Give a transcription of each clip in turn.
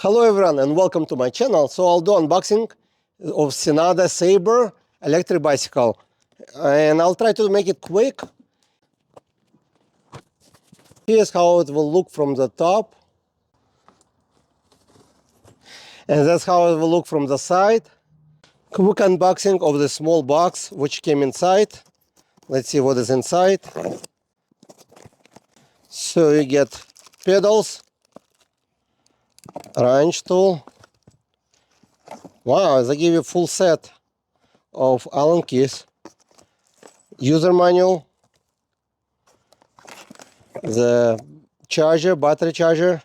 Hello everyone and welcome to my channel. So I'll do unboxing of Synada Sabre electric bicycle and I'll try to make it quick. Here's how it will look from the top and that's how it will look from the side. Quick unboxing of the small box which came inside. Let's see what is inside. So you get pedals, wrench tool. Wow, they give you a full set of Allen keys, user manual, the charger, battery charger,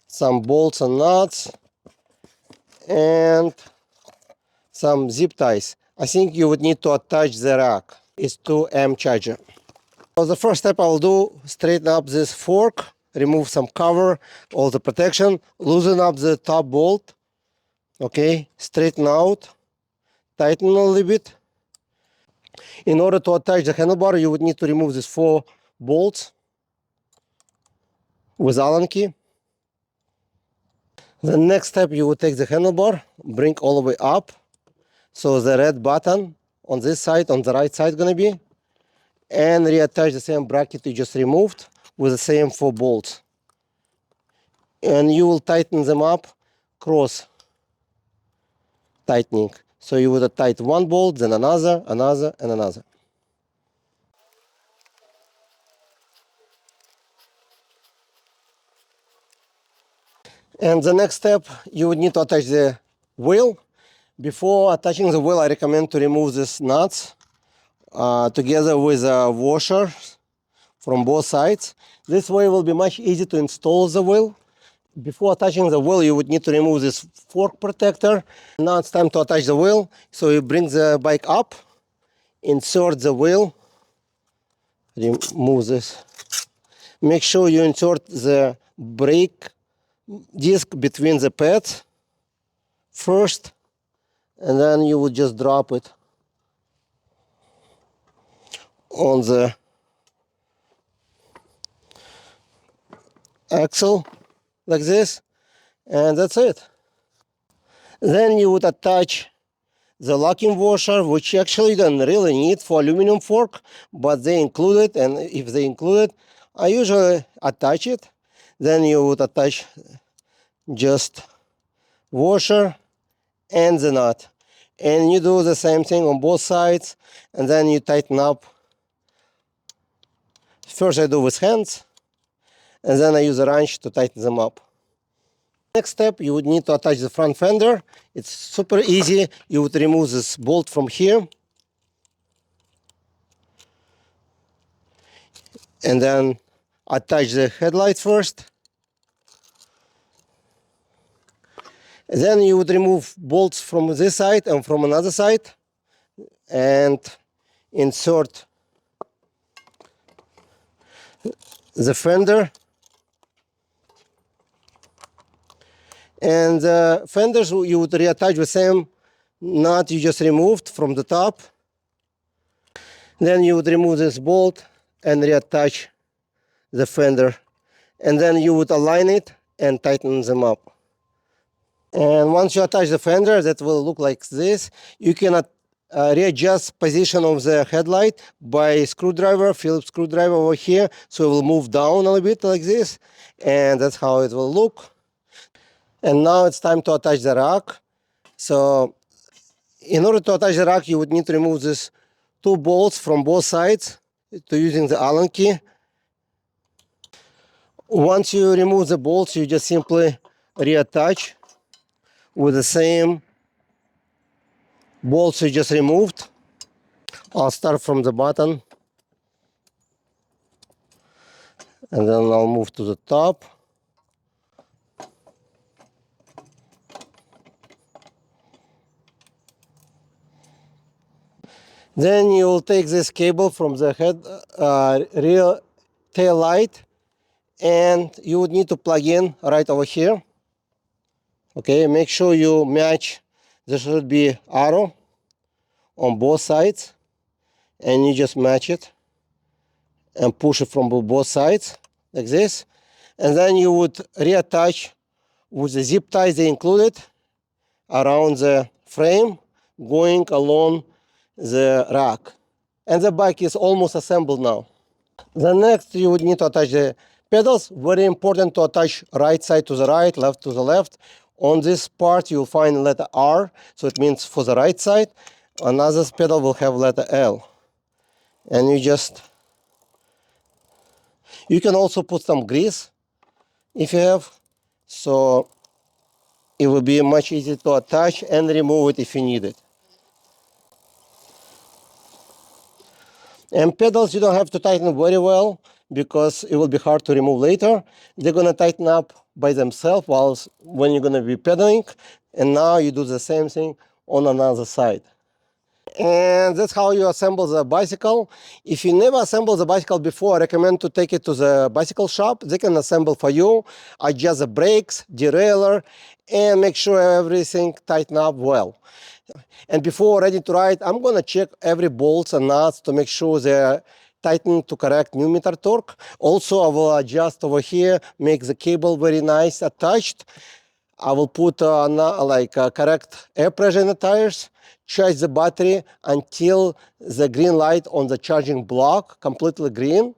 some bolts and nuts, and some zip ties. I think you would need to attach the rack. It's 2 amp charger. So the first step I'll do, straighten up this fork, remove some cover, all the protection, loosen up the top bolt. Okay, straighten out, tighten a little bit. In order to attach the handlebar, you would need to remove these 4 bolts with Allen key. The next step, you would take the handlebar, bring all the way up. So the red button on this side, on the right side gonna be, and reattach the same bracket you just removed with the same 4 bolts. And you will tighten them up, cross tightening. So you would tighten 1 bolt, then another, another, and another. And the next step, you would need to attach the wheel. Before attaching the wheel, I recommend to remove these nuts together with a washer from both sides. This way it will be much easier to install the wheel. Before attaching the wheel, you would need to remove this fork protector. Now it's time to attach the wheel. So you bring the bike up, insert the wheel, remove this. Make sure you insert the brake disc between the pads first, and then you would just drop it on the axle like this, and that's it. Then you would attach the locking washer, which actually you don't really need for aluminum fork, but they include it, and if they include it, I usually attach it. Then you would attach just washer and the nut, and you do the same thing on both sides, and then you tighten up. First I do with hands, and then I use a wrench to tighten them up. Next step, you would need to attach the front fender. It's super easy. You would remove this bolt from here, and then attach the headlights first. Then you would remove bolts from this side and from another side and insert the fender. And the fenders you would reattach the same nut you just removed from the top. Then you would remove this bolt and reattach the fender. And then you would align it and tighten them up. And once you attach the fender, that will look like this. You can readjust position of the headlight by screwdriver, Phillips screwdriver over here. So it will move down a little bit like this. And that's how it will look. And now it's time to attach the rack. So in order to attach the rack, you would need to remove these 2 bolts from both sides to using the Allen key. Once you remove the bolts, you just simply reattach with the same bolts you just removed. I'll start from the bottom, and then I'll move to the top. Then you will take this cable from the rear tail light, and you would need to plug in right over here. Okay, make sure you match. There should be arrow on both sides, and you just match it and push it from both sides like this. And then you would reattach with the zip ties they included around the frame going along the rack. And the bike is almost assembled now. The next, you would need to attach the pedals. Very important to attach right side to the right, left to the left. On this part, you'll find letter R, so it means for the right side. Another pedal will have letter L. And you can also put some grease if you have, so it will be much easier to attach and remove it if you need it. And pedals, you don't have to tighten very well because it will be hard to remove later. They're going to tighten up by themselves when you're going to be pedaling. And now you do the same thing on another side. And that's how you assemble the bicycle. If you never assembled the bicycle before, I recommend to take it to the bicycle shop. They can assemble for you, adjust the brakes, derailleur, and make sure everything tighten up well. And before ready to ride, I'm going to check every bolts and nuts to make sure they're tightened to correct Newton-meter torque. Also, I will adjust over here, make the cable very nice attached. I will put correct air pressure in the tires, charge the battery until the green light on the charging block, completely green.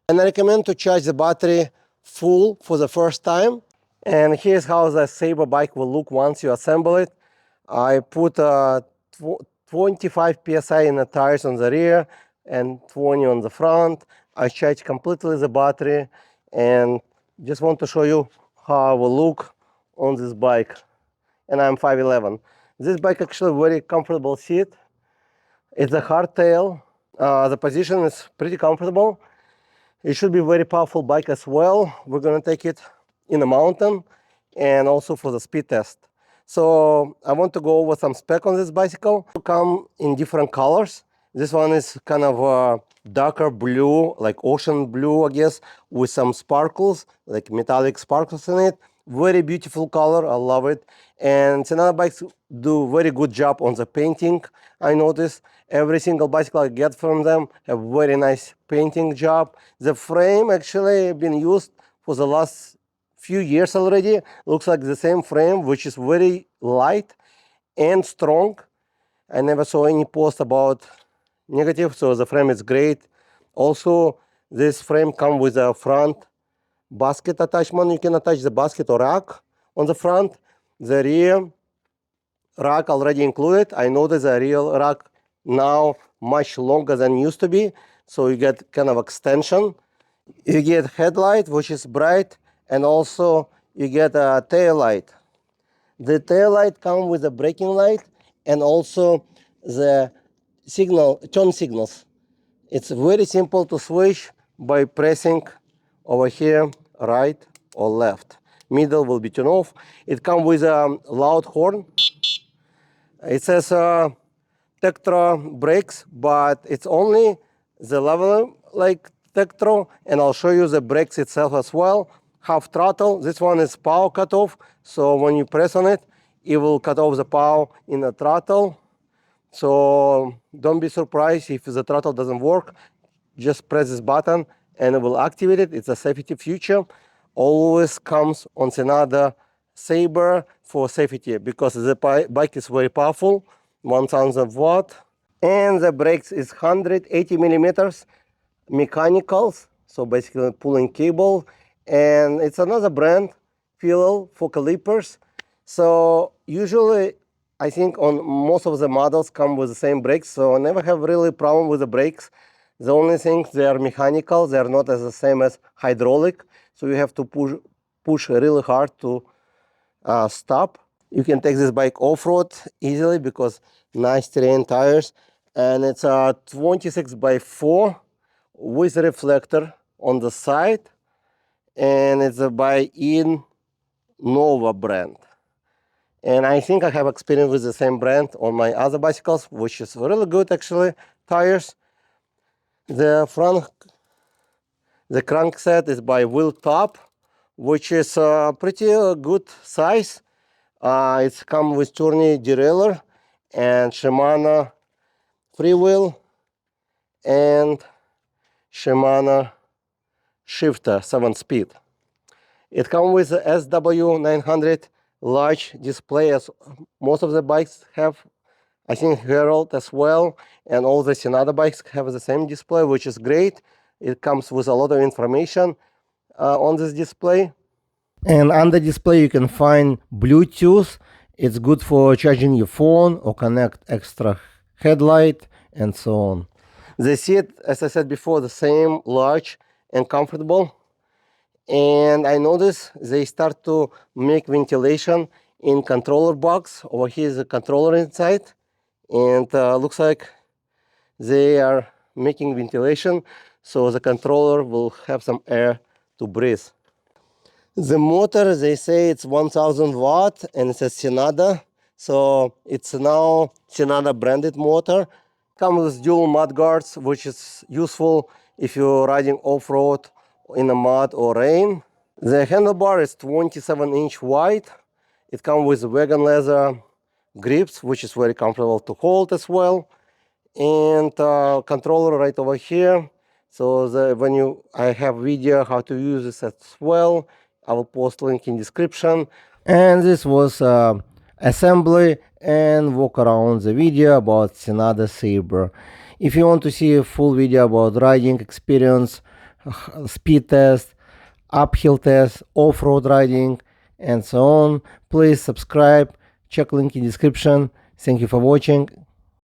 And I recommend to charge the battery full for the first time. And here's how the Saber bike will look once you assemble it. I put 25 psi in the tires on the rear and 20 on the front. I charge completely the battery and just want to show you how I will look on this bike. And I'm 5'11". This bike actually very comfortable seat. It's a hardtail. The position is pretty comfortable. It should be very powerful bike as well. We're gonna take it in a mountain and also for the speed test. So I want to go over some spec on this bicycle. It come in different colors. This one is kind of a darker blue, like ocean blue, I guess, with some sparkles, like metallic sparkles in it. Very beautiful color, I love it. And Tsunada bikes do very good job on the painting. I noticed every single bicycle I get from them have very nice painting job. The frame actually been used for the last few years already. Looks like the same frame, which is very light and strong. I never saw any post about negative, so the frame is great. Also, this frame comes with a front basket attachment. You can attach the basket or rack on the front. The rear rack already included. I noticed the rear rack now much longer than used to be, so you get kind of extension. You get headlight, which is bright, and also you get a tail light. The tail light comes with a braking light and also the turn signals. It's very simple to switch by pressing over here, right or left. Middle will be turned off. It comes with a loud horn. It says Tektro brakes, but it's only the level like Tektro, and I'll show you the brakes itself as well. Half throttle. This one is power cutoff, so when you press on it, it will cut off the power in the throttle. So don't be surprised if the throttle doesn't work. Just press this button and it will activate it. It's a safety feature. Always comes on Tsunada Saber for safety because the bike is very powerful, 1000 watt. And the brakes is 180 millimeters mechanicals, so basically pulling cable. And it's another brand, Filo for calipers. So usually I think on most of the models come with the same brakes, so I never have really problem with the brakes. The only thing, they are mechanical, they are not as the same as hydraulic, so you have to push really hard to stop. You can take this bike off-road easily because nice terrain tires, and it's a 26x4 with a reflector on the side, and it's a by Nova brand. And I think I have experience with the same brand on my other bicycles, which is really good actually, tires. The crankset is by Wheel Top, which is a pretty good size. It's come with Tourney derailleur and Shimano freewheel and Shimano shifter 7-speed. It comes with a SW900 large display, as most of the bikes have. I think Herald as well, and all the Sonata bikes have the same display, which is great. It comes with a lot of information on this display. And on the display, you can find Bluetooth. It's good for charging your phone or connect extra headlight and so on. The seat, as I said before, the same, large and comfortable. And I noticed they start to make ventilation in controller box. Over here is a controller inside, and looks like they are making ventilation, so the controller will have some air to breathe. The motor, they say it's 1000 watt and it's a Sonata, so it's now Sonata branded motor. Comes with dual mud guards, which is useful if you're riding off-road in the mud or rain. The handlebar is 27-inch wide. It comes with wagon leather grips, which is very comfortable to hold as well. And controller right over here. So I have video how to use this as well. I will post link in description. And this was assembly and walk around the video about Sonata Sabre. If you want to see a full video about riding experience, speed test, uphill test, off-road riding, and so on, please subscribe. Check link in description. Thank you for watching.